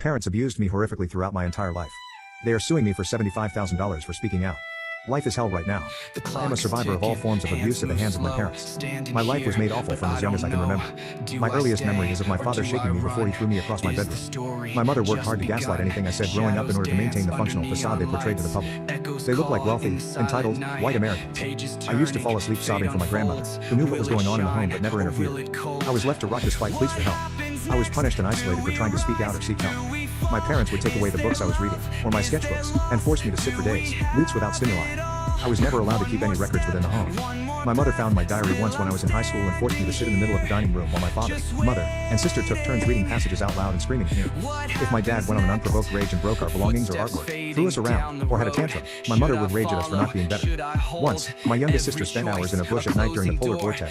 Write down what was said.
Parents abused me horrifically throughout my entire life. They are suing me for $75,000 for speaking out. Life is hell right now. I am a survivor of all forms of abuse at the hands of my parents. My life was made awful from as young as I can remember. My earliest memory is of my father shaking me before he threw me across my bedroom. My mother worked hard to gaslight anything I said growing up in order to maintain the functional facade they portrayed to the public. They looked like wealthy, entitled, white Americans. I used to fall asleep sobbing for my grandmother, who knew what was going on in the home but never interfered. I was left to rot despite pleas for help. I was punished and isolated for trying to speak out or seek help. My parents would take away the books I was reading, or my sketchbooks, and force me to sit for days, weeks without stimuli. I was never allowed to keep any records within the home. My mother found my diary once when I was in high school and forced me to sit in the middle of the dining room while my father, mother, and sister took turns reading passages out loud and screaming at me. If my dad went on an unprovoked rage and broke our belongings or artwork, threw us around, or had a tantrum, my mother would rage at us for not being better. Once, my youngest sister spent hours in a bush at night during the polar vortex